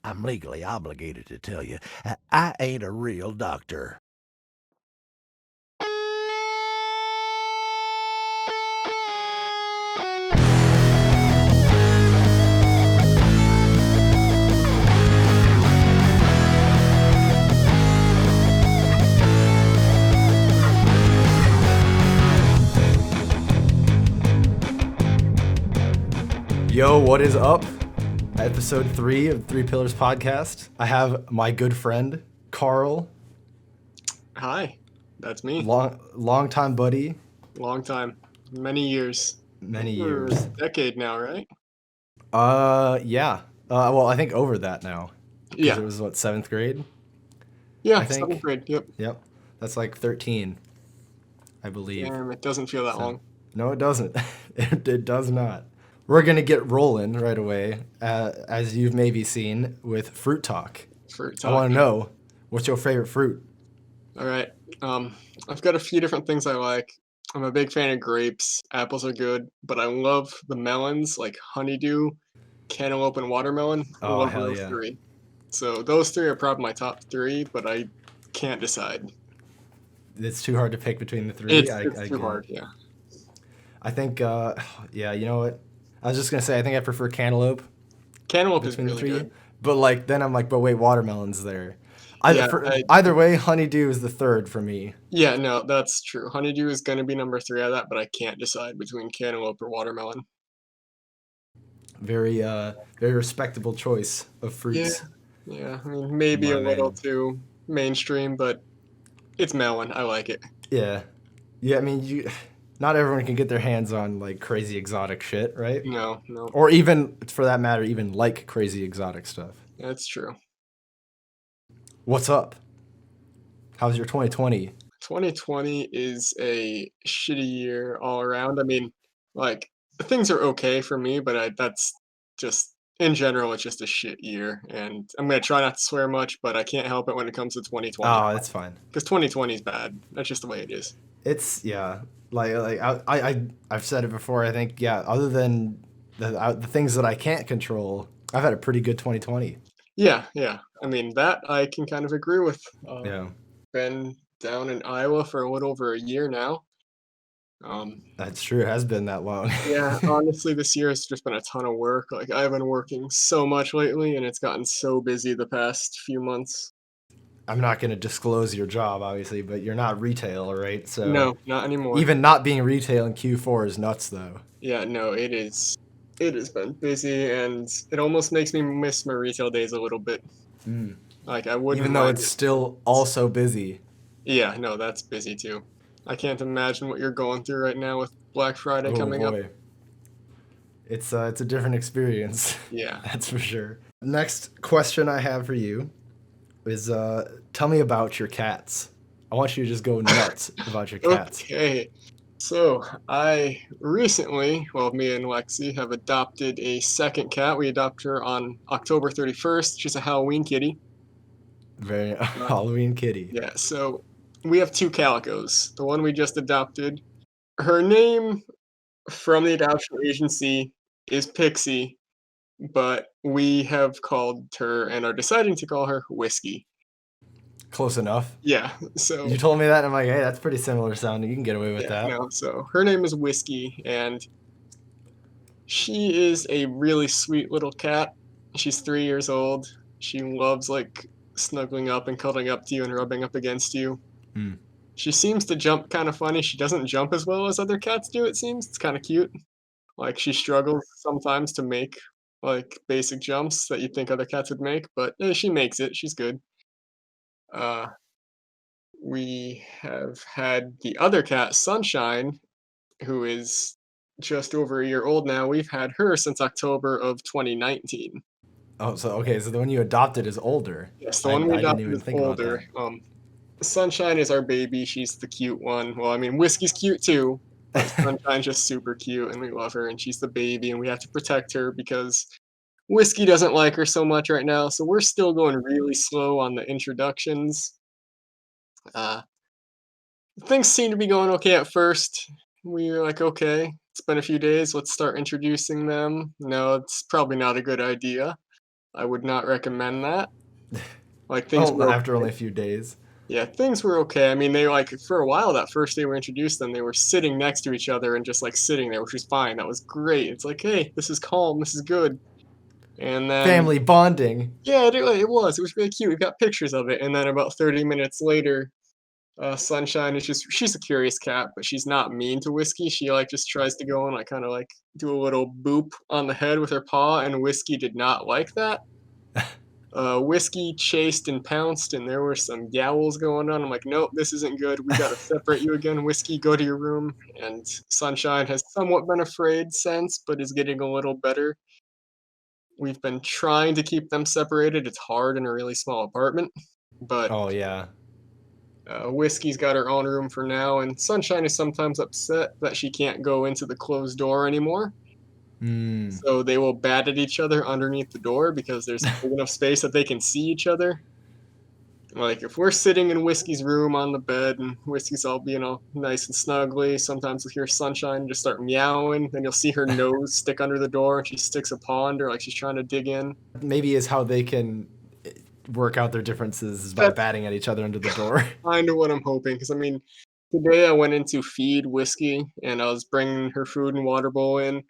I'm legally obligated to tell you, I ain't a real doctor. Yo, what is up? Episode 3 of Three Pillars Podcast. I have my good friend, Carl, Hi, that's me. long time buddy, Long time, many years, many over a years. decade now, right? Yeah. Well, I think over that now, because Yeah, it was, what, 7th grade, I yeah, seventh think? grade. Yep. Yep. That's like 13, I believe. Damn, it doesn't feel that So, long. no, it doesn't. It does not. We're going to get rolling right away, as you've maybe seen, with Fruit Talk. For I want to talking. know, what's your favorite fruit? All right. I've got a few different things I like. I'm a big fan of grapes. Apples are good, but I love the melons like honeydew, cantaloupe, and watermelon. Oh, Love hell those yeah. three. So those three are probably my top three, but I can't decide. It's too hard to pick between the three. It's I it's too get hard. it. Yeah. I think, yeah, you know what? I was just gonna say I think I prefer cantaloupe Cantaloupe is between the really three, good. but like then I'm like, but wait, watermelon's there. Yeah, Either way, honeydew is the third for me. Yeah, no, that's true. Honeydew is gonna be number 3 out of that, but I can't decide between cantaloupe or watermelon. Very respectable choice of Yeah, fruits, yeah, I mean, maybe my a little man. too mainstream, but it's melon, I like it. Yeah, yeah. I mean, not everyone can get their hands on like crazy exotic shit, right? No, no, Or even, for that matter, even like crazy exotic stuff. that's true. What's up? How's your 2020? 2020 is a shitty year all around. I mean, like, things are okay for me, but that's just in general, it's just a shit year, and I'm gonna try not to swear much, but I can't help it when it comes to 2020, Oh, it's fine. because 2020 is bad. That's just the way it is. It's yeah, like I've said it before. I think yeah. Other than the things that I can't control, I've had a pretty good 2020. Yeah, yeah. I mean, that I can kind of agree with. Yeah, Been down in Iowa for a little over a year now. Um, that's true. It has been that long. yeah, honestly, this year has just been a ton of work. Like, I've been working so much lately, and it's gotten so busy the past few months. I'm not going to disclose your job, obviously, but you're not retail, right? So No, not anymore. even not being retail in Q4 is nuts, though. Yeah, no, it is. It has been busy, and it almost makes me miss my retail days a little bit. Mm. Like, I wouldn't Even though mind it's it. still also busy. Yeah, no, that's busy too. I can't imagine what you're going through right now with Black Friday Oh coming up. boy, it's a different experience, Yeah. that's for sure. Next question I have for you is tell me about your cats. I want you to just go nuts about your cats. Okay. So I recently, well, me and Lexi have adopted a second cat. We adopted her on October 31st. She's a Halloween kitty. Very Uh, Halloween kitty. yeah, so we have two Calicos. The one we just adopted, her name from the adoption agency is Pixie, but we have called her and are deciding to call her Whiskey. Close enough. Yeah, so You told me that, and I'm like, hey, that's pretty similar sounding. You can get away with yeah, that. no, so her name is Whiskey, and she is a really sweet little cat. She's 3 years old. She loves, like, snuggling up and cuddling up to you and rubbing up against you. Hmm. She seems to jump kinda funny. She doesn't jump as well as other cats do, it seems. It's kinda cute. Like, she struggles sometimes to make, like, basic jumps that you'd think other cats would make, but, she makes it. She's good. Uh, we have had the other cat, Sunshine, who is just over a year old now. We've had her since October of 2019. Oh, so okay, so the one you adopted is older. Yes, the I one we I didn't adopted even is think about older. that. Sunshine is our baby. She's the cute one. Well, I mean, Whiskey's cute too, but Sunshine's just super cute, and we love her. And she's the baby, and we have to protect her because Whiskey doesn't like her so much right now. So we're still going really slow on the introductions. Uh, Things seem to be going okay at first. We were like, okay, it's been a few days. Let's start introducing them. No, it's probably not a good idea. I would not recommend that. Like, things Oh, were after okay. only a few days. Yeah, things were okay. I mean, they, like for a while, that first day we introduced them, they were sitting next to each other and just, like, sitting there, which was fine, that was great. It's like, "Hey, this is calm, this is good." And then Family bonding. yeah, it was really cute, we've got pictures of it, and then about 30 minutes later, Sunshine is just she's a curious cat, but she's not mean to Whiskey, she, like, just tries to go and, like, kinda, like, do a little boop on the head with her paw, and Whiskey did not like that. Whiskey chased and pounced, and there were some yowls going on. I'm like, nope, this isn't good. We got to separate you again. Whiskey, go to your room. And Sunshine has somewhat been afraid since, but is getting a little better. We've been trying to keep them separated. It's hard in a really small apartment, but Oh yeah. Whiskey's got her own room for now, and Sunshine is sometimes upset that she can't go into the closed door anymore. Mm. So they will bat at each other underneath the door because there's big enough space that they can see each other. Like, if we're sitting in Whiskey's room on the bed and Whiskey's all being all nice and snuggly, sometimes you'll hear Sunshine just start meowing, then you'll see her nose stick under the door and she sticks a paw under like she's trying to dig in. Maybe is how they can work out their differences is by That's batting at each other under the door. kind of what I'm hoping, because I mean, today I went in to feed Whiskey and I was bringing her food and water bowl in,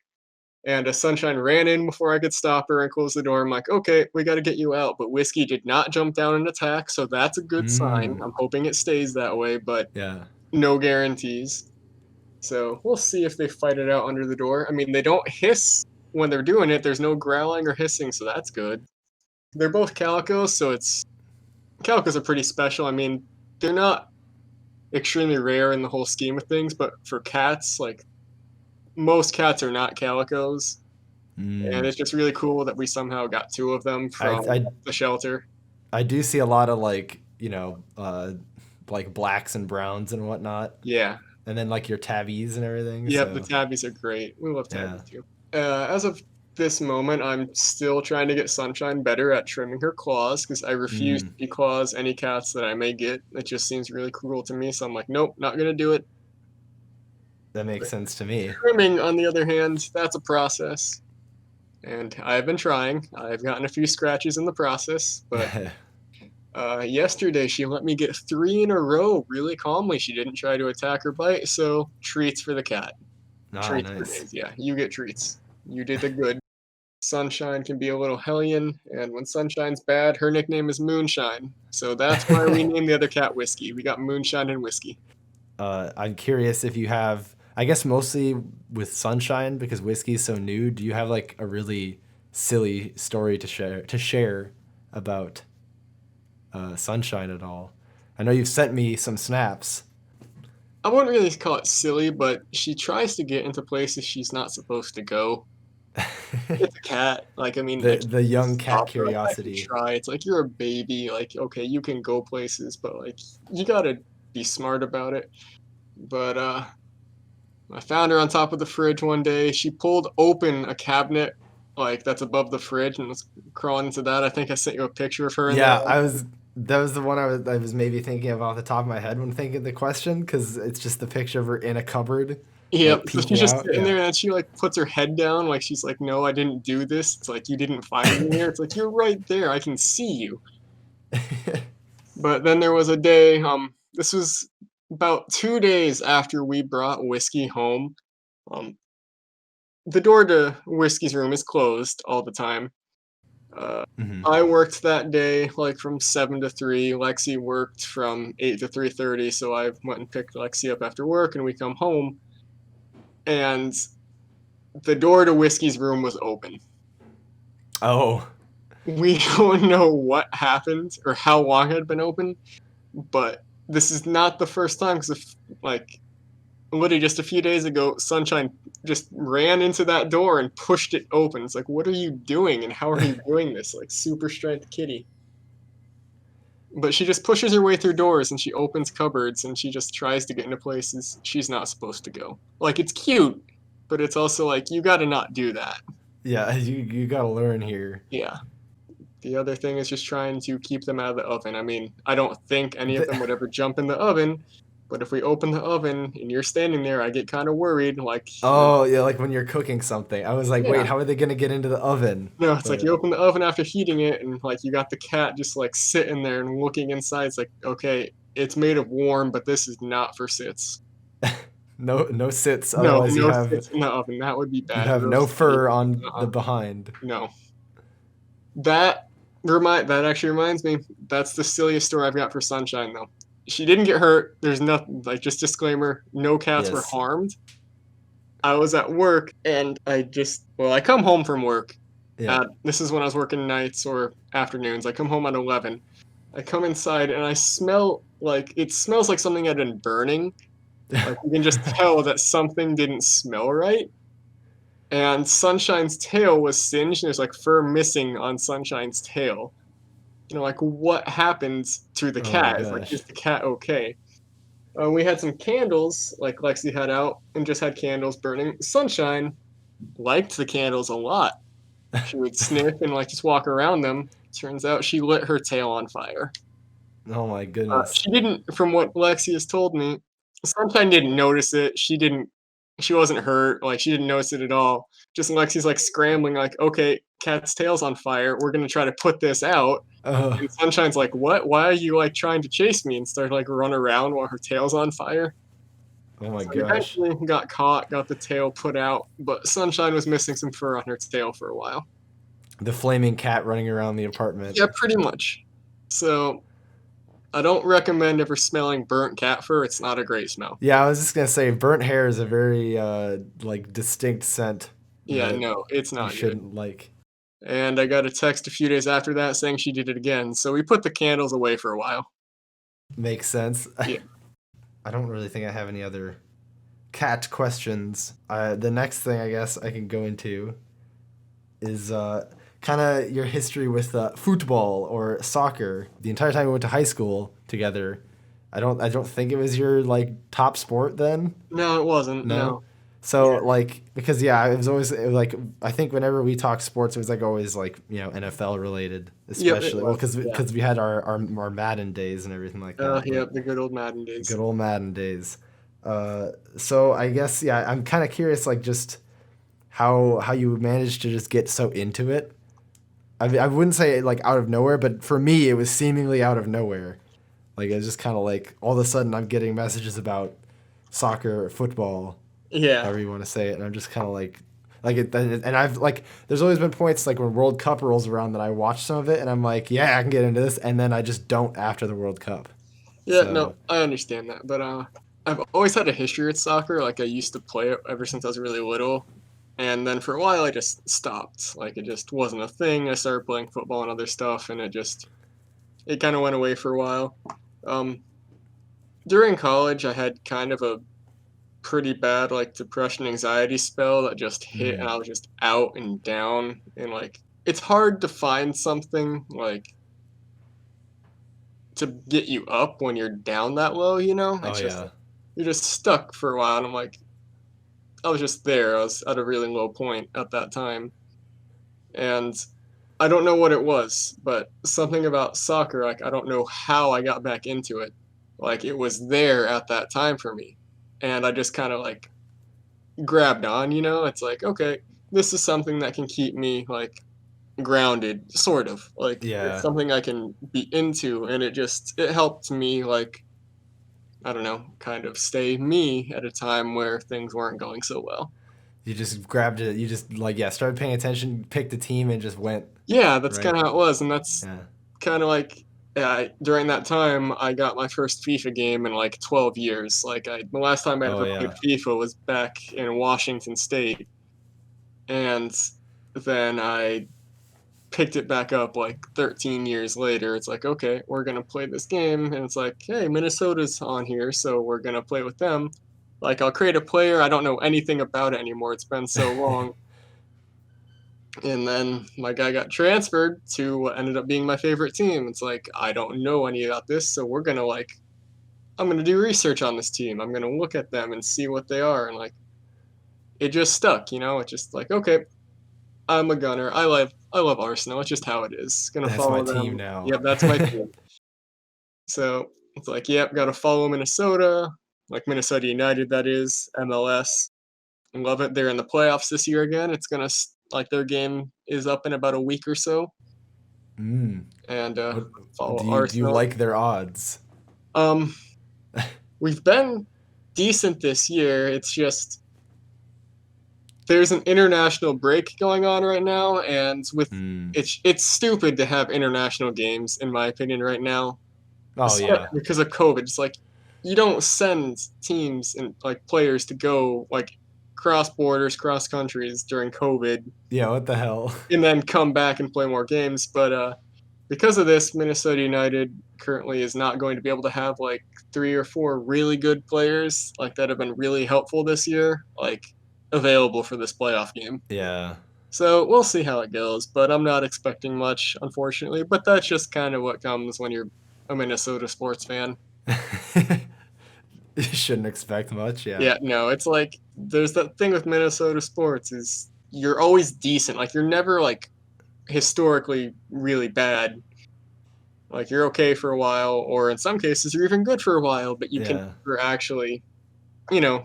and a Sunshine ran in before I could stop her and close the door. I'm like, okay, we got to get you out. But Whiskey did not jump down and attack, so that's a good sign. Mm. I'm hoping it stays that way, but Yeah. no guarantees. So we'll see if they fight it out under the door. I mean, they don't hiss when they're doing it. There's no growling or hissing, so that's good. They're both calicos, so it's calicos are pretty special. I mean, they're not extremely rare in the whole scheme of things, but for cats, like most cats are not calicos, and Mm. it's just really cool that we somehow got two of them I, from I the shelter. I do see a lot of like like blacks and browns and whatnot, Yeah. and then like your tabbies and everything. Yep, the So tabbies are great. We love yeah. tabbies too. As of this moment, I'm still trying to get Sunshine better at trimming her claws because I refuse to Mm. declaws any cats that I may get. It just seems really cruel to me, so I'm like, nope, not gonna do it. That makes But sense to me. trimming, on the other hand, that's a process, and I've been trying. I've gotten a few scratches in the process, but yesterday she let me get 3 in a row really calmly. She didn't try to attack or bite, so treats for the cat. Ah, Treats for nice. days, yeah, you get treats. You did the good. Sunshine can be a little hellion, and when Sunshine's bad, her nickname is Moonshine. So that's why we named the other cat Whiskey. We got Moonshine and Whiskey. I'm curious if you have, I guess mostly with Sunshine because whiskey's so new. Do you have like a really silly story to share about Sunshine at all? I know you've sent me some snaps. I wouldn't really call it silly, but she tries to get into places she's not supposed to go. It's a cat. Like, I mean, like, The young cat stop her. Like, I can curiosity. try. It's like you're a baby. Like, okay, you can go places, but like, you gotta be smart about it. But I found her on top of the fridge one day. She pulled open a cabinet like that's above the fridge and was crawling into that. I think I sent you a picture of her in there. Yeah, I was. That was the one I was maybe thinking of off the top of my head when thinking of the question because it's just the picture of her in a cupboard, Yep. like So she's peeking just out. sitting Yeah. there and she like puts her head down like she's like, no, I didn't do this. It's like you didn't find me here. It's like you're right there. I can see you. But then there was a day. This was about 2 days after we brought Whiskey home. Um, the door to Whiskey's room is closed all the time. Uh, Hmm. I worked that day, like, from 7 to 3. Lexi worked from 8 to 3:30, so I went and picked Lexi up after work, and we come home, and the door to Whiskey's room was open. Oh. We don't know what happened or how long it had been open, but this is not the first time because, like, literally just a few days ago, Sunshine just ran into that door and pushed it open. It's like, what are you doing, and how are you doing this? Like, super strength kitty. But she just pushes her way through doors and she opens cupboards and she just tries to get into places she's not supposed to go. Like, it's cute, but it's also like, you gotta not do that. Yeah, you gotta learn here. Yeah. The other thing is just trying to keep them out of the oven. I mean, I don't think any of them The, would ever jump in the oven, But if we open the oven and you're standing there, I get kind of worried. Like, Oh, yeah, like when you're cooking something. I was like, yeah, wait, how are they gonna get into the oven? no, it's like But you open the oven after heating it, and like you got the cat just like sitting there and looking inside. It's like, okay, it's made of warm, but this is not for sits. no sits, No, otherwise no sits in the oven. That would be you bad. have no Roast beef. fur on the Uh-uh. behind. No. That that actually reminds me. That's the silliest story I've got for Sunshine though. She didn't get hurt. There's nothing like just disclaimer, no cats were Yes. harmed. I was at work and I come home from work Yeah. at this is when I was working nights or afternoons. I come home at 11. I come inside and I smell like it smells like something had been burning. Like you can just tell that something didn't smell right. And Sunshine's tail was singed. There's like fur missing on Sunshine's tail. Like what happened to the Oh my cat? Is gosh. the cat okay? We had some candles, like Lexi had out, and just had candles burning. Sunshine liked the candles a lot. She would sniff and like just walk around them. Turns out she lit her tail on fire. Oh my goodness. She didn't, from what Lexi has told me, Sunshine didn't notice it. She wasn't hurt. Like she didn't notice it at all. Just Lexi's like scrambling, like, okay, cat's tail's on fire. We're gonna try to put this out. Oh, And Sunshine's like, what? Why are you like trying to chase me? And start like run around while her tail's on fire. oh my So gosh. eventually got caught, got the tail put out, but Sunshine was missing some fur on her tail for a while. The flaming cat running around the apartment. Yeah, pretty much. So I don't recommend ever smelling burnt cat fur. It's not a great smell. Yeah, I was just gonna say burnt hair is a very like distinct scent Yeah, that no, it's you not good. shouldn't like. And I got a text a few days after that saying she did it again. So we put the candles away for a while. Makes sense. Yeah. I don't really think I have any other cat questions. The next thing I guess I can go into is kind of your history with football or soccer. The entire time we went to high school together, I don't think it was your like top sport then. No, it wasn't. No. No. So like because yeah, it was like I think whenever we talk sports, it was like always like NFL related, Yep, it especially well was. because Yeah. we had our Madden days and everything like that. But Yep, the good old Madden days. good old Madden days. So I guess yeah, I'm kind of curious like just how you managed to just get so into it. I wouldn't say like out of nowhere, but for me it was seemingly out of nowhere. Like it was just kind of like all of a sudden I'm getting messages about soccer, or football, Yeah. however you want to say it, and I'm just kind of like it, and I've like there's always been points like when World Cup rolls around that I watch some of it and I'm like, yeah, I can get into this, and then I just don't after the World Cup. Yeah, no, So I understand that. But I've always had a history with soccer. Like I used to play it ever since I was really little. And then for a while I just stopped. Like it just wasn't a thing. I started playing football and other stuff and it kind of went away for a while. Um During college I had kind of a pretty bad like depression anxiety spell that just hit and mm, I was just out and down and like it's hard to find something like to get you up when you're down that low, you know? oh It's just yeah, you're just stuck for a while and I'm like I was just there. I was at a really low point at that time. And I don't know what it was, but something about soccer, like I don't know how I got back into it. Like it was there at that time for me. And I just kind of like grabbed on, you know? It's like, okay, this is something that can keep me like grounded, sort of. Like it's yeah. something I can be into and it helped me like I don't know, kind of stay me at a time where things weren't going so well. You just grabbed it. You just like yeah, started paying attention, picked the team, and just went Yeah, that's right. kinda how it was, and that's Yeah. kinda like during that time, I got my first FIFA game in, like, 12 years, like, the last time I Oh ever played yeah. FIFA was back in Washington State, and then I picked it back up, like, 13 years later, it's like, "Okay, we're gonna play this game," and it's like, "Hey, Minnesota's on here, so we're gonna play with them." Like, I'll create a player, I don't know anything about it anymore, it's been so long. And then my guy got transferred to what ended up being my favorite team. It's like, I don't know any about this, so I'm gonna do research on this team. I'm gonna look at them and see what they are. And like, it just stuck, you know? It's just like, okay, I'm a gunner. I love Arsenal. It's just how it is. Gonna That's my follow team them. now. Yep, that's my team. So It's like, yep, gotta follow Minnesota, like Minnesota United, that is, MLS. Love it. They're in the playoffs this year again. It's gonna like their game is up in about a week or so, Mm. and What follow do you Arsenal. like their odds? Um, we've been decent this year. It's just there's an international break going on right now, and with Mm. it's stupid to have international games, in my opinion, right now, Oh yeah. because of COVID. It's like you don't send teams and like players to go like cross borders, cross countries during COVID, Yeah, what the hell? and then come back and play more games. But because of this, Minnesota United currently is not going to be able to have like 3 or 4 really good players like that have been really helpful this year, like available for this playoff game. Yeah. So we'll see how it goes, but I'm not expecting much, unfortunately. But that's just kind of what comes when you're a Minnesota sports fan. You shouldn't expect much, yeah. Yeah, no, it's like there's that thing with Minnesota sports is you're always decent. Like you're never like historically really bad. Like you're okay for a while, or in some cases you're even good for a while, but you can Yeah. never actually,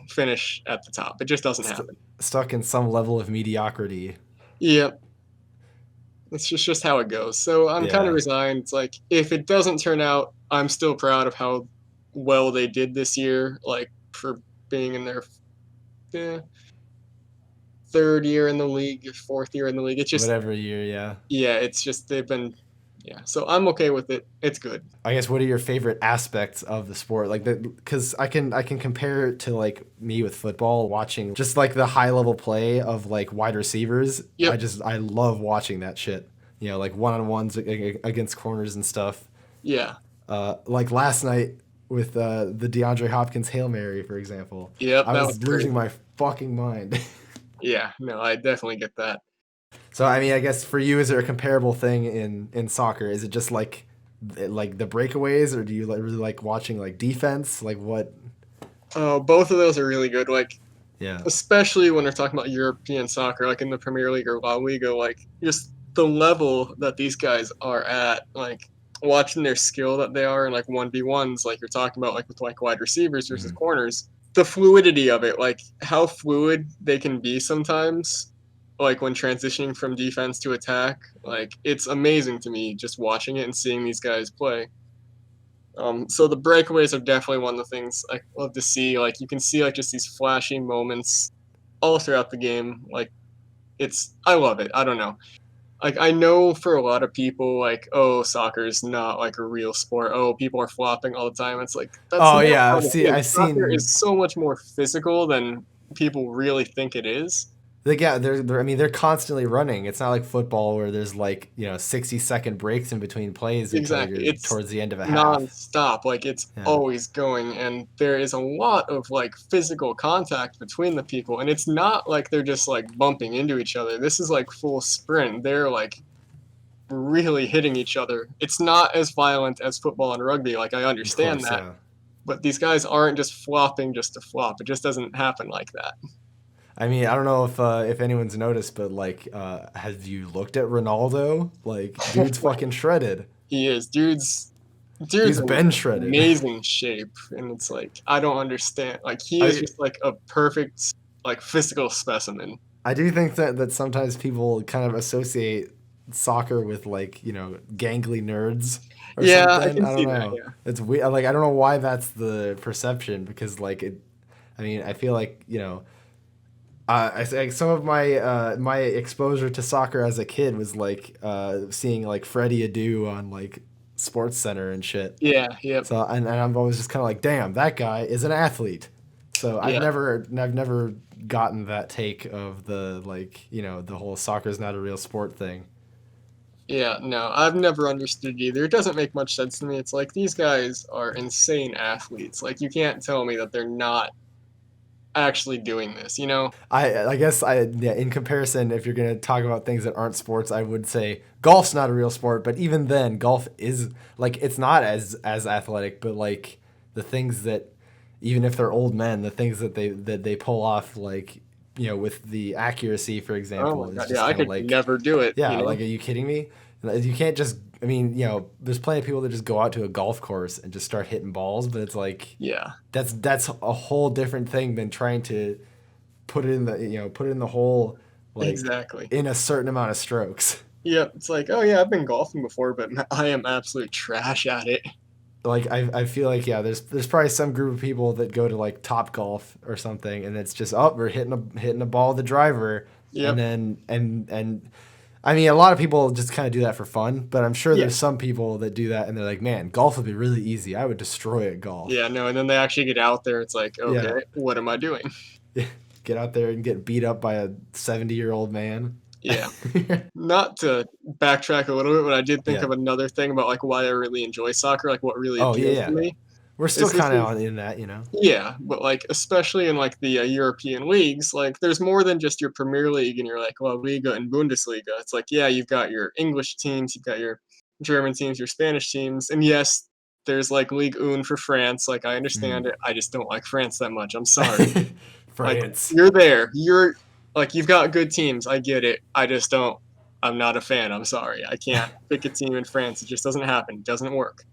finish at the top. It just doesn't St- happen. Stuck in some level of mediocrity. Yeah, it's just how it goes. So I'm kind of Yeah. resigned. It's like if it doesn't turn out, I'm still proud of how well they did this year. Like for being in their eh, third year in the league, 4th year in the league. It's just Whatever year, yeah. yeah, it's just they've been yeah. So I'm okay with it. It's good. I guess what are your favorite aspects of the sport? Like because I can compare it to like me with football, watching just like the high level play of like wide receivers. Yep. I love watching that shit. You know, like one on ones against corners and stuff. Yeah. Like last night with the DeAndre Hopkins Hail Mary, for example. Yep. I That was was losing crazy. my fucking mind. Yeah. No, I definitely get that. So I mean, I guess for you, is there a comparable thing in soccer? Is it just like the breakaways, or do you like really like watching like defense? Like what? Oh, both of those are really good. Like Yeah, especially when we're talking about European soccer, like in the Premier League or La Liga, like just the level that these guys are at, like watching their skill that they are in like 1v1s, like you're talking about, like with like wide receivers versus hmm, corners, the fluidity of it, like how fluid they can be sometimes, like when transitioning from defense to attack, like it's amazing to me just watching it and seeing these guys play. So the breakaways are definitely one of the things I love to see. Like you can see like just these flashy moments all throughout the game. Like I love it. I don't know. Like I know for a lot of people, like oh, soccer is not like a real sport. Oh, people are flopping all the time. It's like that's oh not yeah, how it is. I've Soccer is seen. so much more physical than people really think it is. Like yeah, I mean they're constantly running. It's not like football where there's like 60-second breaks in between plays until Exactly. you're It's towards the end of a half. nonstop. Like it's Yeah, always going, and there is a lot of like physical contact between the people, and it's not like they're just like bumping into each other. This is like full sprint. They're like really hitting each other. It's not as violent as football and rugby. Like I of understand course, that, yeah. but these guys aren't just flopping just to flop. It just doesn't happen like that. I mean, I don't know if anyone's noticed, but like, have you looked at Ronaldo? Like, dude's fucking shredded. He is, dude's He's in been shredded. amazing shape, and it's like I don't understand. Like he is I just like a perfect like physical specimen. I do think that sometimes people kind of associate soccer with like gangly nerds or Yeah, I something. can I don't see that. know. Yeah, It's weird. Like I don't know why that's the perception because like it. I mean, I feel like some of my exposure to soccer as a kid was like seeing like Freddie Adu on like Sports Center and shit. yeah, yep, So and I'm always just kind of like, damn, that guy is an athlete. So yeah, I've never gotten that take of the like the whole soccer's not a real sport thing. yeah. No, I've never understood either. It doesn't make much sense to me. It's like these guys are insane athletes. Like you can't tell me that they're not actually doing this. You know? I guess yeah, in comparison, if you're gonna talk about things that aren't sports, I would say golf's not a real sport. But even then, golf is like it's not as athletic, but like the things that even if they're old men, the things that they pull off like with the accuracy, for Oh example, my is god, yeah, just I kind of could like never do it. yeah, You know? like are you kidding me? You can't just I mean, there's plenty of people that just go out to a golf course and just start hitting balls, but it's like Yeah, that's a whole different thing than trying to put it in the hole like exactly. in a certain amount of strokes. Yep, it's like, "Oh, yeah, I've been golfing before, but I am absolute trash at it." Like I feel like there's probably some group of people that go to like Top Golf or something, and it's just we're hitting a ball with the driver, and Yep. then and I mean a lot of people just kind of do that for fun, but I'm sure Yeah. there's some people that do that and they're like, man, golf would be really easy. I would destroy at golf. Yeah, no, and then they actually get out there, it's like, Yeah, "Okay, what am I doing?" get out there and get beat up by a 70-year-old man. Yeah. Not to backtrack a little bit, but I did think Yeah. of another thing about, like, why I really enjoy soccer, like, what really Oh yeah, appeals to yeah. me We're still is this kind is of in that. yeah, but, like, especially in, like, the, European leagues, like, there's more than just your Premier League and your, like, La Liga and Bundesliga. It's like, yeah, you've got your English teams, you've got your German teams, your Spanish teams, and yes, there's, like, Ligue 1 for France, like, I understand Mm. it, I just don't like France that much, I'm sorry. Like, France. you're there, you're like, you've got good teams, I get it, I just don't I'm not a fan, I'm sorry, I can't pick a team in France, it just doesn't happen, it doesn't work.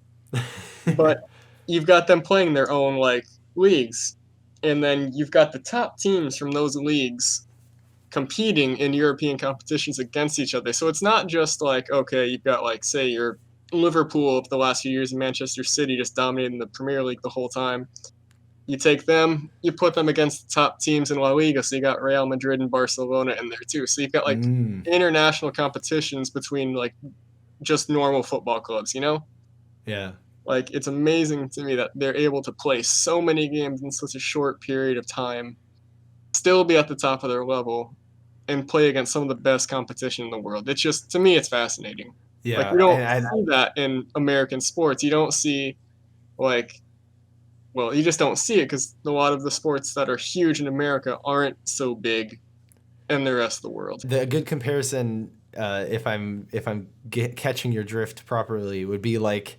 But you've got them playing their own, like, leagues, and then you've got the top teams from those leagues competing in European competitions against each other. So it's not just like, okay, you've got, like, say, your Liverpool of the last few years and Manchester City just dominating the Premier League the whole time. You take them, you put them against the top teams in La Liga. So you got Real Madrid and Barcelona in there too. So you've got like Mm. international competitions between like just normal football clubs, you know? Yeah. Like, it's amazing to me that they're able to play so many games in such a short period of time, still be at the top of their level, and play against some of the best competition in the world. It's just to me, it's fascinating. Like, you Yeah, don't and see that in American sports. You don't see, like well, you just don't see it because a lot of the sports that are huge in America aren't so big in the rest of the world. the good comparison, if I'm catching your drift properly, would be like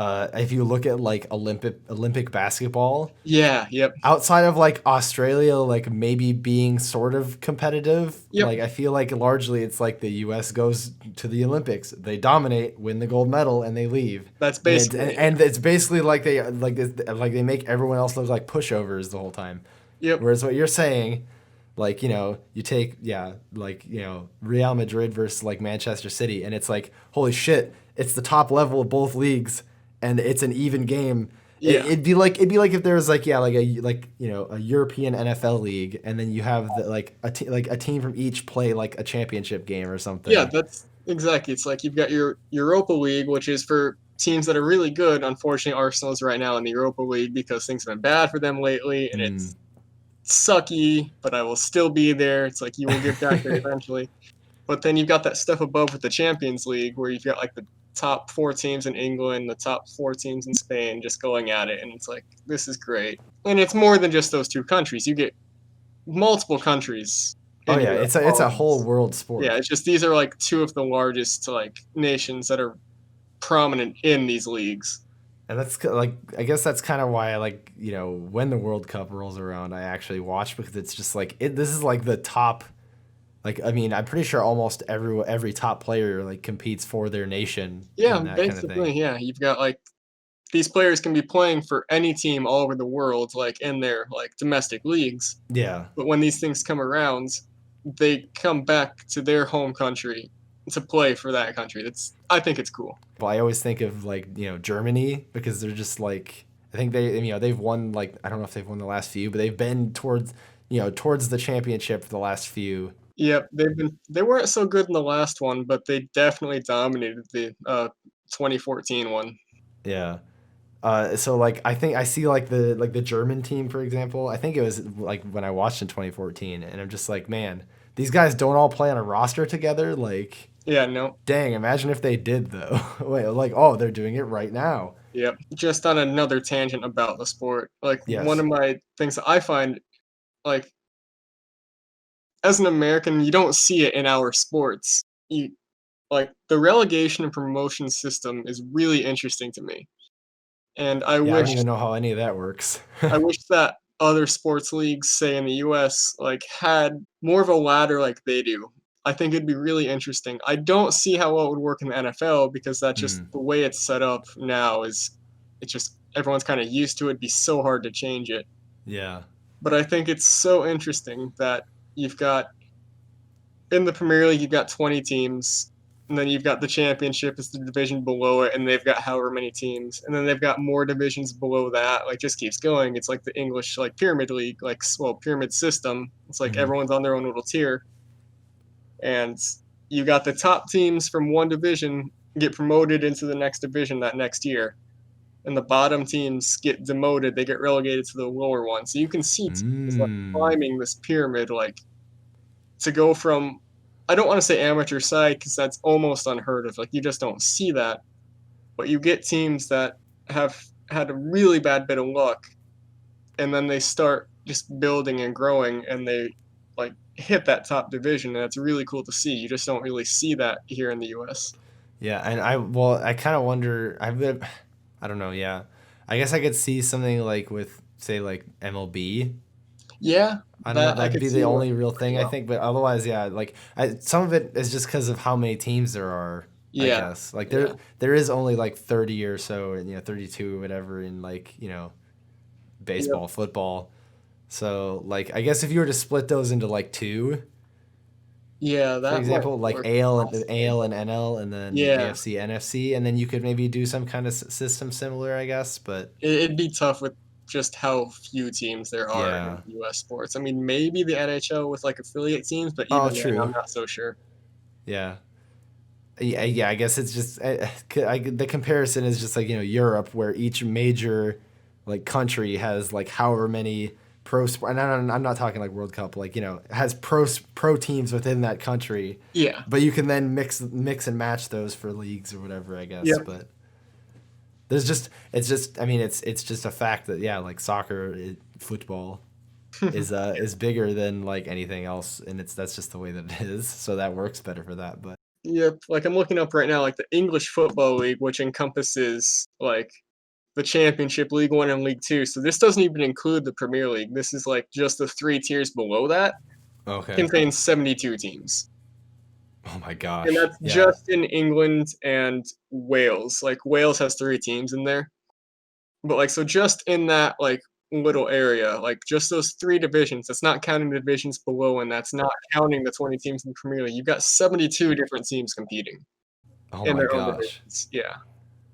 if you look at like Olympic basketball, Yeah, yep, outside of like Australia, like maybe being sort of competitive, yep, like I feel like largely it's like the U.S. goes to the Olympics, they dominate, win the gold medal, and they leave, that's and it's basically it. and it's basically like they make everyone else look like pushovers the whole time. Yep, Whereas what you're saying, like you take Real Madrid versus like Manchester City, and it's like holy shit, it's the top level of both leagues, and it's an even game. yeah. It'd be like if there was like a European NFL league, and then you have like a team from each play like a championship game or Yeah, something. that's exactly. It's like you've got your Europa League, which is for teams that are really good. Unfortunately, Arsenal's right now in the Europa League because things have been bad for them lately, and Mm. it's sucky, but I will still be there. It's like you will get back there eventually. But then you've got that stuff above with the Champions League where you've got like the top four teams in England, the top four teams in Spain just going at it. And it's like, this is great. And it's more than just those two countries. You get multiple countries Oh in yeah, Europe. it's a whole world Yeah, sport. it's just these are like two of the largest like nations that are prominent in these leagues. And like I guess that's kind of why I like when the World Cup rolls around, I actually watch, because it's just like this is like the top. Like I mean, I'm pretty sure almost every top player like competes for their nation Yeah, and that kind of basically, thing. yeah. You've got like these players can be playing for any team all over the world, like in their like domestic leagues. Yeah. But when these things come around, they come back to their home country to play for that country. That's I think it's cool. Well, I always think of like Germany, because they're just like I think they've won, like I don't know if they've won the last few, but they've been towards the championship for the last few. Yep, they weren't so good in the last one, but they definitely dominated the 2014 one. Yeah. So like I think I see like the German team, for example. I think it was like when I watched in 2014, and I'm just like, man, these guys don't all play on a roster together. Like, Yeah, no. dang, imagine if they did though. Wait, like, oh, they're doing it right now. Yep. Just on another tangent about the sport. Like one Yes. of my things that I find like as an American, you don't see it in our sports. You like the relegation and promotion system is really interesting to me. And Yeah, I don't even know how any of that works. I wish that other sports leagues, say in the US, like had more of a ladder like they do. I think it'd be really interesting. I don't see how well it would work in the NFL because that just Mm, the way it's set up now is it's just everyone's kind of used to it. It'd be so hard to change it. yeah. But I think it's so interesting that you've got in the Premier League, you've got 20 teams, and then you've got the championship is the division below it, and they've got however many teams, and then they've got more divisions below that. Like just keeps going. It's like the English like pyramid league, like well pyramid system. It's like Hmm. everyone's on their own little tier, and you got the top teams from one division get promoted into the next division that next year, and the bottom teams get demoted. They get relegated to the lower one. So you can see teams like Mm. climbing this pyramid, like to go from I don't want to say amateur side because that's almost unheard of. Like you just don't see that, but you get teams that have had a really bad bit of luck, and then they start just building and growing, and they like hit that top division, and it's really cool to see. You just don't really see that here in the U.S. Yeah, and I kind of wonder. I don't know. Yeah, I guess I could see something like with say like MLB. Yeah, I don't know. that I That'd could be the see only working real pretty thing I well. think. But otherwise, yeah, like some of it is just because of how many teams there are. I Yeah, guess like yeah, there is only like 30 or so, and 32 or whatever in like yep. baseball, football. So like I guess if you were to split those into like two, Yeah, for that might example, like work possibly. AL and NL, and then Yeah, AFC, NFC, and then you could maybe do some kind of system similar, I guess. But it'd be tough with just how few teams there are in yeah. U.S. sports. I mean, maybe the NHL with like affiliate teams, but Oh, even then, I'm true. not so sure. Yeah. Yeah, I guess it's just the comparison is just like Europe, where each major like country has like however many and I'm not talking like World Cup, like has pro teams within that country, Yeah. but you can then mix and match those for leagues or whatever, I guess. Yep. But there's just it's just I mean it's just a fact that yeah, like soccer, football is bigger than like anything else, and that's just the way that it is. So that works better for that. But Yep. Like I'm looking up right now, like the English Football League, which encompasses like the Championship, League One, and League Two. So this doesn't even include the Premier League. This is like just the three tiers below that. okay. Contains 72 teams. Oh my And gosh. that's Yeah. just in England and Wales. Like Wales has three teams in there. But like so just in that like little area, like just those three divisions, that's not counting the divisions below and that's not counting the 20 teams in the Premier League. You've got 72 different teams competing Oh in my their own gosh. divisions. Yeah.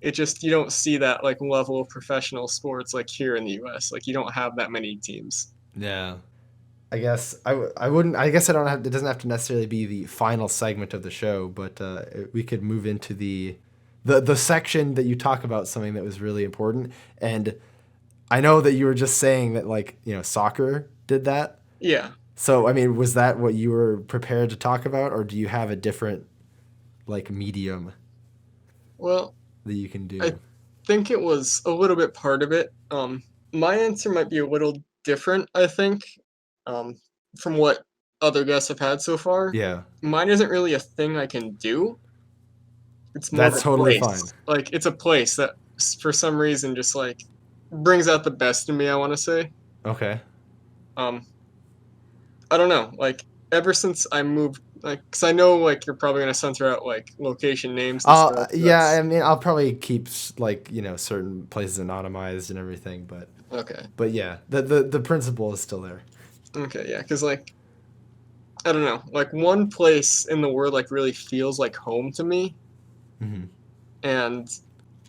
It just you don't see that like level of professional sports like here in the US. Like you don't have that many teams. Yeah. I guess I wouldn't. I guess I don't have. It doesn't have to necessarily be the final segment of the show, but we could move into the section that you talk about something that was really important. And I know that you were just saying that like soccer did that. Yeah. So I mean, was that what you were prepared to talk about, or do you have a different like medium Well, that you can I do? think it was a little bit part of it. My answer might be a little different, I think, um, from what other guests have had so far. Yeah, Mine isn't really a thing I can do. It's more of that's a totally fine. place. Like it's a place that for some reason just like brings out the best in me, I want to say. Okay. Um, I don't know. Like ever since I moved, like, cause I know like you're probably gonna censor out like location names and stuff. Yeah, That's I mean, I'll probably keep like certain places anonymized and everything, okay. but yeah, the principle is still there. Okay, yeah, cause like I don't know, like one place in the world like really feels like home to me, Hmm. and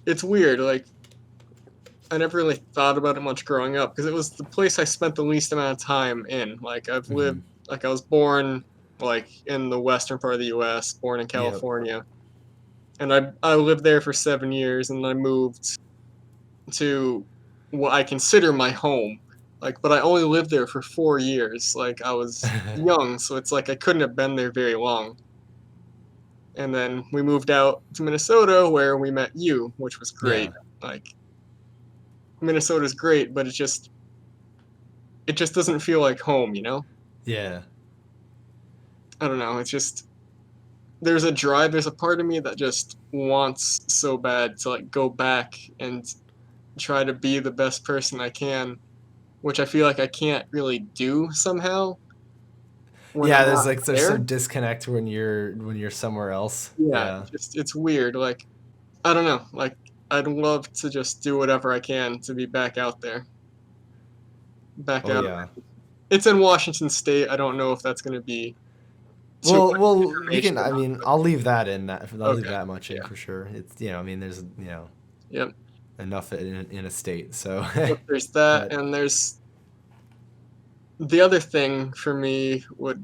it's weird. Like I never really thought about it much growing up because it was the place I spent the least amount of time in. Like I've lived, Hmm. like I was born like in the western part of the U.S., born in Yep. California, and I lived there for 7 years, and I moved to what I consider my home. Like, but I only lived there for 4 years. Like I was young, so it's like I couldn't have been there very long. And then we moved out to Minnesota where we met you, which was great. Yeah. Like Minnesota's great, but it just doesn't feel like home, you know? Yeah. I don't know. It's just there's a drive, there's a part of me that just wants so bad to like go back and try to be the best person I can, which I feel like I can't really do somehow. when Yeah, I'm not there's there. some disconnect when you're somewhere else. Yeah, Yeah. just it's weird, like, I don't know, like, I'd love to just do whatever I can to be back out there, back Oh out. yeah. It's in Washington State, I don't know if that's gonna be too much Well, we information can. or I not, mean, but I'll leave that in. That I'll leave okay, that much in yeah, for sure. It's I mean, there's yep. enough in a state. So, Yep, there's that, but and there's the other thing for me would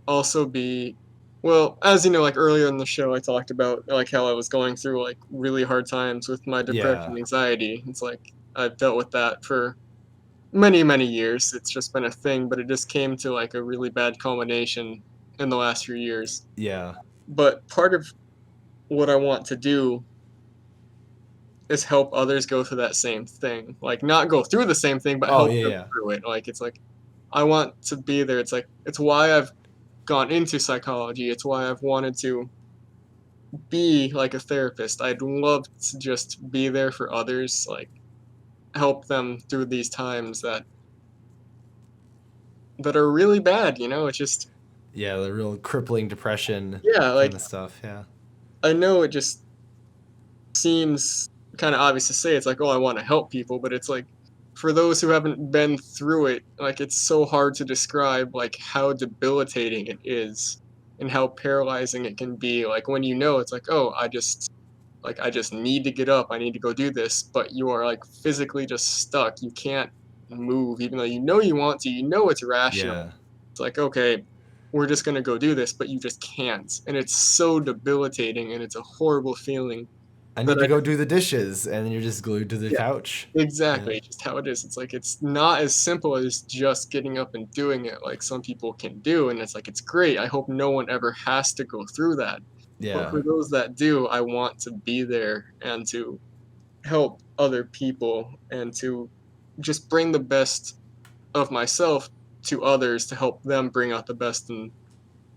also be well, as you know, like, earlier in the show, I talked about, like, how I was going through, like, really hard times with my depression, yeah, anxiety. It's like, I've dealt with that for many, many years. It's just been a thing, but it just came to, like, a really bad culmination in the last few years. yeah. But part of what I want to do is help others go through that same thing. Like, not go through the same thing, but Oh help yeah, them yeah, through it. Like, it's like, I want to be there. It's like, it's why I've gone into psychology. It's why I've wanted to be like a therapist. I'd love to just be there for others, like, help them through these times that are really bad, you know? It's just yeah. The real crippling depression yeah, like, kind of stuff. Yeah, I know it just seems kinda obvious to say, it's like, "Oh, I wanna help people," but it's like, for those who haven't been through it, like, it's so hard to describe, like, how debilitating it is and how paralyzing it can be, like, when you know, it's like, "Oh, I just need to get up, I need to go do this," but you are, like, physically just stuck, you can't move even though you know you want to, you know it's rational. yeah. It's like, "Okay, we're just gonna go do this," but you just can't, and it's so debilitating, and it's a horrible feeling I that need to I go do the dishes, and you're just glued to the yeah, couch. Yeah, exactly, just how it is. It's like, it's not as simple as just getting up and doing it like some people can do, and it's like, it's great, I hope no one ever has to go through that, but yeah, for those that do, I want to be there and to help other people and to just bring the best of myself to others to help them bring out the best in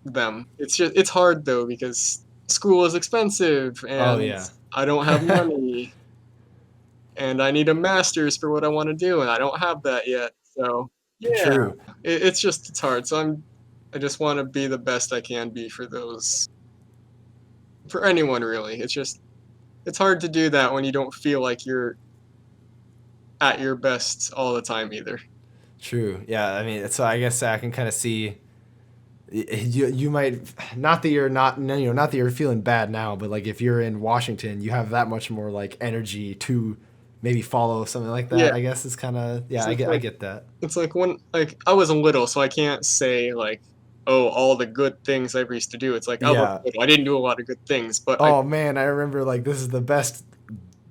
them. It's hard though because school is expensive oh and yeah. I don't have money and I need a master's for what I wanna do, and I don't have that yet, so yeah, True. it's hard, so I just wanna be the best I can be for those for anyone really, it's hard to do that when you don't feel like you're at your best all the time either. True. Yeah. I mean, so I guess I can kind of see you might not that you're not not that you're feeling bad now, but like if you're in Washington, you have that much more like energy to maybe follow something like Yeah, that. I guess it's kind of yeah. 'cause I get that. it's like when like, I was little, so I can't say, like, "Oh, all the good things I ever used to do." It's like, I was Yeah. little, I didn't do a lot of good things, but I Oh man, I remember like this is the best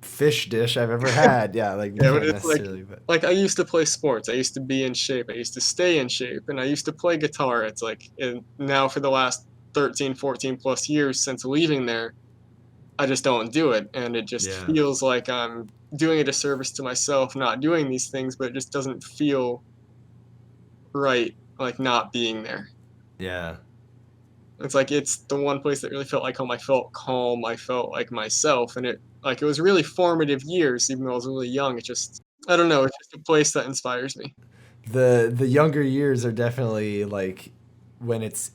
fish dish I've ever had. Yeah, like yeah, but not it's necessarily, but I used to play sports, I used to be in shape, I used to stay in shape, and I used to play guitar, it's like and now for the last 13, 14 plus years since leaving there, I just don't do it, and it just yeah, feels like I'm doing a disservice to myself not doing these things, but it just doesn't feel right, like, not being there. yeah. It's like it's the one place that really felt like home, I felt calm, I felt like myself, and it was really formative years, even though I was really young, it just I don't know, it's just a place that inspires me. The younger years are definitely like when it's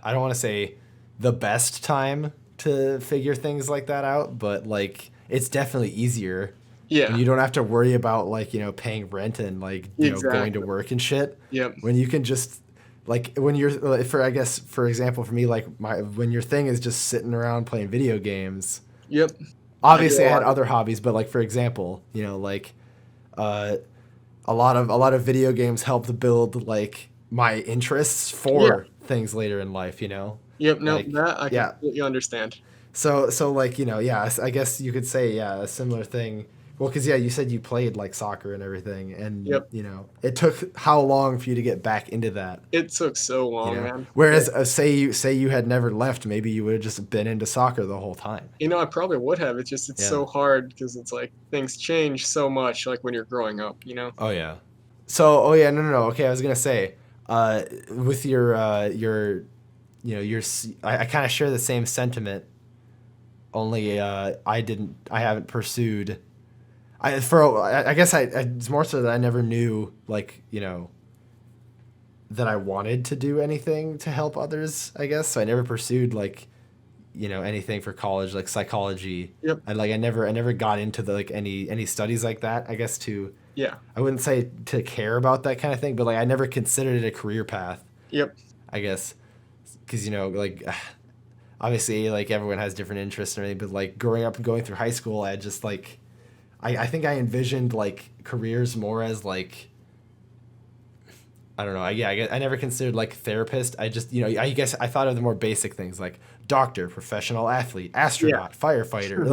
I don't want to say the best time to figure things like that out, but like it's definitely easier when Yeah, you don't have to worry about like, paying rent and like, going to exactly. work and shit. Yep, When you can just like when you're for I guess for example for me like my when your thing is just sitting around playing video games. yep. I do Obviously a I had lot of other hobbies, but like for example, like uh a lot of video games helped build like my interests yeah, for things later in life. yep, no, Like that I yeah. completely understand. So like, yeah, I guess you could say yeah, a similar thing. Well, cuz yeah, you said you played like soccer and everything and Yep, it took how long for you to get back into that, it took so long, man. Yeah. Whereas say you had never left, maybe you would have just been into soccer the whole time. You know, I probably would have, it's Yeah. so hard because it's like, things change so much, like, when you're growing up, you know? Oh yeah. So, oh yeah, no. Okay, I was gonna say, with your, I kind of share the same sentiment. Only, I haven't pursued. I guess it's more so that I never knew like that I wanted to do anything to help others, I guess. So I never pursued like, anything for college, like psychology. Yep. I never got into the like any studies like that, I guess, to Yeah. I wouldn't say to care about that kind of thing, but like I never considered it a career path, Yep. I guess. Because like obviously like everyone has different interests and everything, but like growing up and going through high school, I just like I think I envisioned like careers more as like I don't know. I never considered like therapist. I just, I guess I thought of the more basic things like doctor, professional athlete, Yeah. astronaut, firefighter.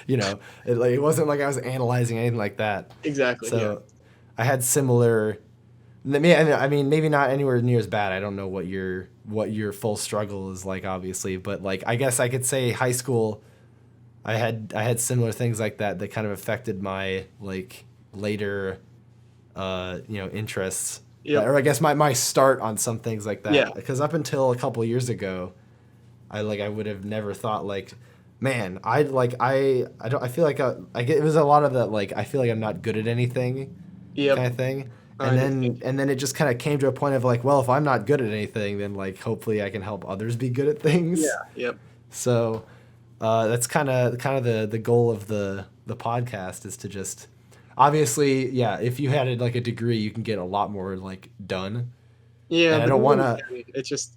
Yeah. Like, it wasn't like I was analyzing anything like that. Exactly. Yeah. So I had similar. I mean, maybe not anywhere near as bad. I don't know what your full struggle is like, obviously, but like I guess I could say high school. I had similar things like that kind of affected my like later interests, Yep. or I guess my start on some things like Yeah. that, because up until a couple years ago I would have never thought like, man, I feel like it was a lot of that like I feel like I'm not good at anything Yep. kind of thing. I And understand. then it just kind of came to a point of like, well, if I'm not good at anything, then like hopefully I can help others be good at Yeah. things. Yep. So that's kind of the goal of the podcast, is to just obviously, yeah, if you had like a degree, you can get a lot more like done. Yeah, And I but don't want even to. then, it's just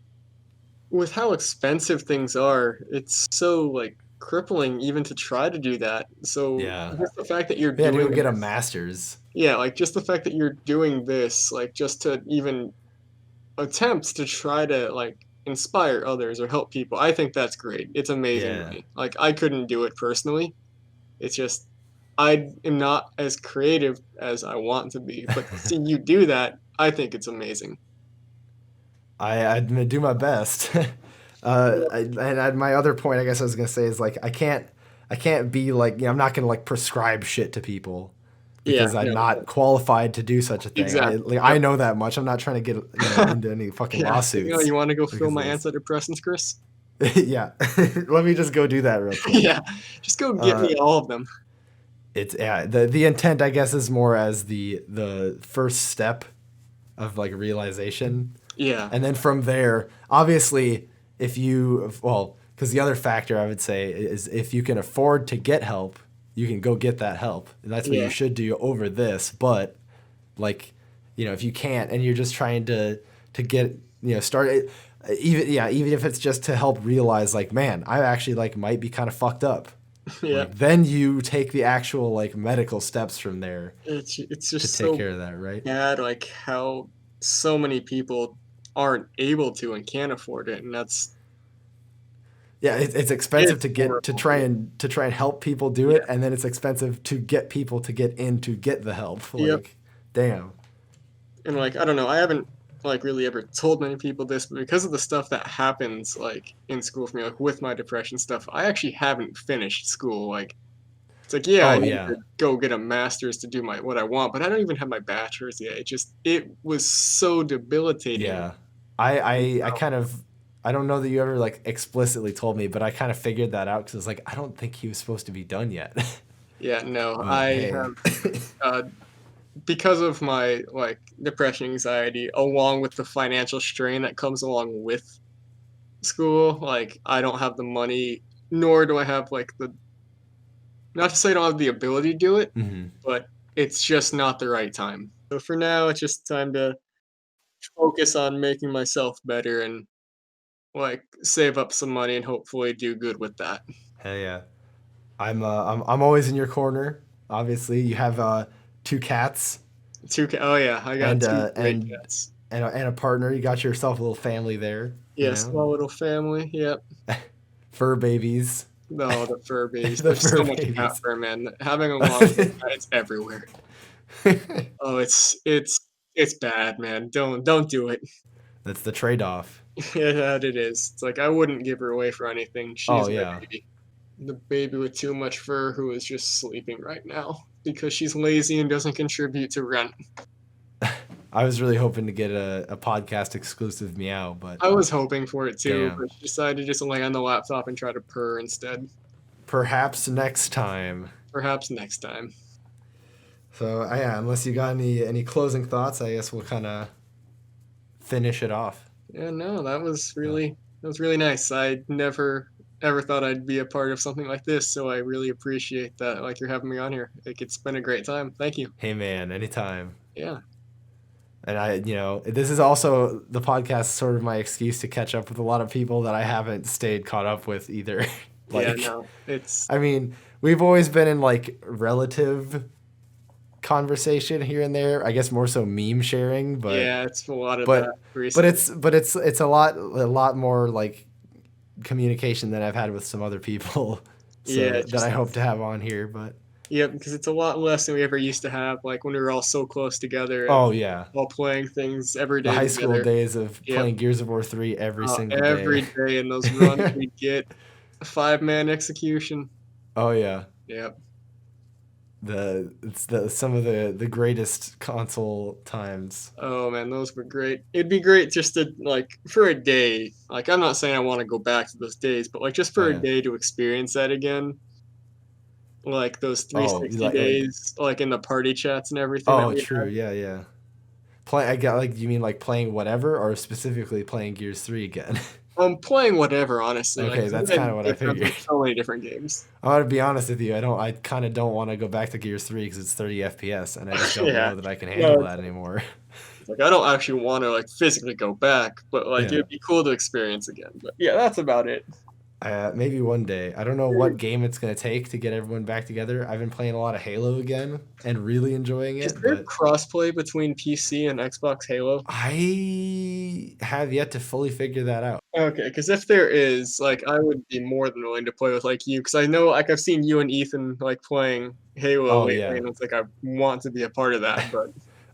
with how expensive things are, it's so like crippling even to try to do that. So Yeah, just the fact that you're yeah, to go doing get a this, master's. yeah, like just the fact that you're doing this, like just to even attempt to try to like inspire others or help people, I think that's great. It's amazing to Yeah. me. Like I couldn't do it personally. It's just I am not as creative as I want to be, but to see you do that, I think it's amazing. I'm gonna do my best. My other point, I guess I was gonna say, is like I can't be like, I'm not gonna like prescribe shit to people Yeah, because I'm no, not qualified to do such a thing. I exactly. like, I Yep. know that much. I'm not trying to get into any fucking Yeah. lawsuits You wanna go fill because my of this. antidepressants, Chris? Yeah, let me just go do that real quick. Yeah. Just go get Uh, me all of them. it's yeah, the intent, I guess, is more as the first step of like realization. Yeah. And then from there, obviously, because the other factor I would say is if you can afford to get help, you can go get that help. And that's what you Yeah. should do over this. But like, if you can't and you're just trying to get, start it, even if it's just to help realize like, man, I actually like might be kind of fucked up. Yeah. Like then you take the actual like medical steps from there It's to just take so care of that, right? bad, like, how so many people aren't able to and can't afford it, and Yeah, it's expensive it's to get to horrible. try and to try and help people do Yeah. it, and then it's expensive to get people to get in to get the help. Yep. Like, damn. And, like, I don't know, I haven't, like, really ever told many people this, but because of the stuff that happens, like, in school for me, like, with my depression stuff, I actually haven't finished school, like, it's like, yeah, I Oh need yeah, to go get a master's to do my what I want, but I don't even have my bachelor's yet. It was so debilitating. yeah. I kind of I don't know that you ever like explicitly told me, but I kind of figured that out because I was like, I don't think he was supposed to be done yet. Yeah, no, But I hey, have, uh, because of my, like, depression, anxiety, along with the financial strain that comes along with school, like, I don't have the money, nor do I have, like, the not to say I don't have the ability to do it, mhm. but it's just not the right time. So for now, it's just time to focus on making myself better and, like, save up some money and hopefully do good with that. Hell yeah. I'm always in your corner. Obviously, you have two cats Oh, yeah, I got and 2 uh great and cats. and a partner. You got yourself a little family there. Yeah, small little family, yep. Fur babies. No, the fur babies. The There's fur so much cat babies. fur, man. Having a long cat, it's everywhere. Oh, it's bad, man. Don't do it. That's the trade-off. Yeah, it is. It's like I wouldn't give her away for anything. Oh She's my yeah. baby. The baby with too much fur who is just sleeping right now because she's lazy and doesn't contribute to rent. I was really hoping to get a podcast exclusive meow, but I was hoping for it too, damn. but she decided to just lay on the laptop and try to purr instead. Perhaps next time. Perhaps next time. So yeah, unless you got any closing thoughts, I guess we'll kind of finish it off. Yeah, no, that was really nice. I never ever thought I'd be a part of something like this, so I really appreciate that. Like you're having me on here. Like it's been a great time. Thank you. Hey man, anytime. Yeah. And this is also the podcast, sort of my excuse to catch up with a lot of people that I haven't stayed caught up with either. Yeah, Like, no. It's I mean, we've always been in like relative conversation here and there. I guess more so meme sharing, yeah, it's a lot of that but recently. it's a lot more like communication than I've had with some other people. Yeah, So it that I just hope to have on here. But yeah, because it's a lot less than we ever used to have, like when we were all so close together and oh yeah, all playing things every the day high school together. days of Yep. playing Gears of War 3 every single day. Every day in those runs we get a 5-man execution. Oh yeah. Yep. It's the some of the greatest console times. Oh man, those were great. It'd be great just to like for a day. Like I'm not saying I want to go back to those days, but like just Oh for a yeah. day to experience that again. Like those Oh, 360 days, like in the party chats and everything that oh we true. had. Yeah, yeah. Play I got like you mean like playing whatever or specifically playing Gears 3 again? Playing whatever, honestly. Like Okay, 'cause that's we kind of had what I good times figured. with so many different games. I want to be honest with you. I kind of don't want to go back to Gears 3 because it's 30 FPS and I just don't Yeah. know that I can No, handle that anymore. it's like I don't actually want to like physically go back, but like Yeah. it'd be cool to experience again. But yeah, that's about it. Maybe one day. I don't know what game it's gonna take to get everyone back together. I've been playing a lot of Halo again and really enjoying Is it, there but crossplay between PC and Xbox Halo? I have yet to fully figure that out. Okay, because if there is, like, I would be more than willing to play with like you, because I know, like, I've seen you and Ethan like playing Halo Oh lately, yeah. and it's like I want to be a part of that. But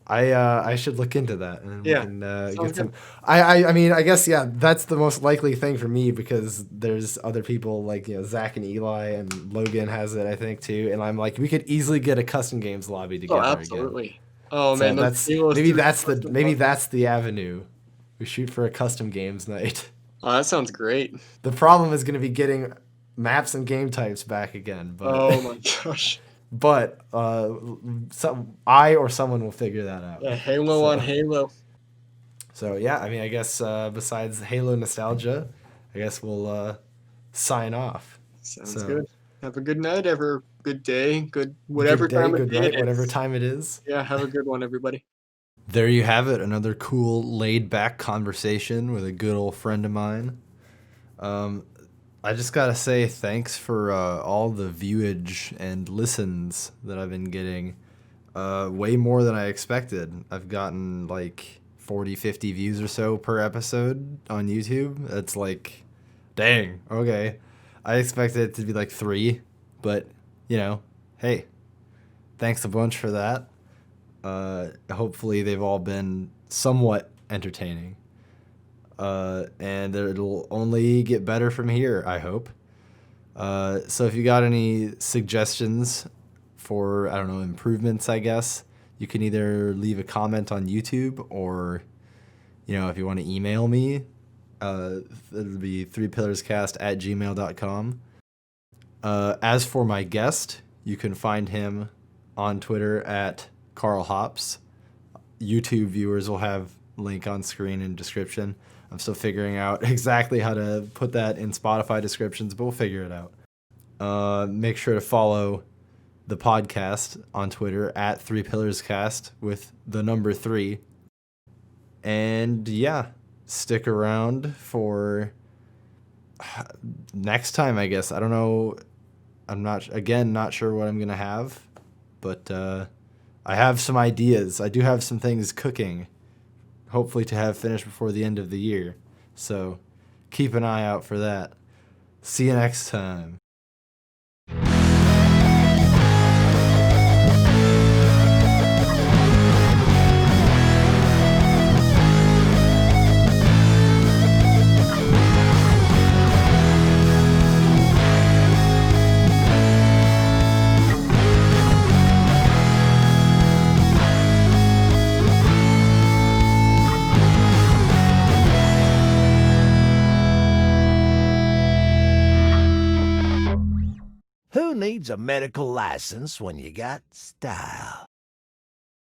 I should look into that and then we yeah, can sounds get good. some. I mean I guess yeah that's the most likely thing for me because there's other people like Zach and Eli and Logan has it I think too and I'm like we could easily get a custom games lobby Oh, together again. absolutely. Oh So man, those that's Halo maybe 3 that's the custom maybe lobbies. that's the avenue. We shoot for a custom games night. Oh, that sounds great. The problem is going to be getting maps and game types back again, but Oh my gosh. but I or someone will figure that out. Yeah, Halo on So Halo. so yeah, I mean, I guess besides Halo nostalgia, I guess we'll sign off. Sounds So good. Have a good night, ever good day, good good whatever day, time of good day it night, whatever is. time it is. Yeah, have a good one, everybody. There you have it, another cool laid back conversation with a good old friend of mine. Um, I just gotta say thanks for all the viewage and listens that I've been getting. Way more than I expected. I've gotten like 40, 50 views or so per episode on YouTube. That's like, dang, okay. I expected it to be like 3, but hey, thanks a bunch for that. Hopefully they've all been somewhat entertaining. And it'll only get better from here, I hope. So if you got any suggestions for, I don't know, improvements, I guess, you can either leave a comment on YouTube or, if you want to email me, it'll be threepillarscast@gmail.com. As for my guest, you can find him on Twitter at Carl Hops. YouTube viewers will have link on screen and description. I'm still figuring out exactly how to put that in Spotify descriptions, but we'll figure it out. Make sure to follow the podcast on Twitter at threepillarscast with the number 3. And yeah, stick around for next time, I guess. I don't know. I'm not sure what I'm going to have, but I have some ideas. I do have some things cooking, hopefully to have finished before the end of the year. So keep an eye out for that. See you next time. Who needs a medical license when you got style?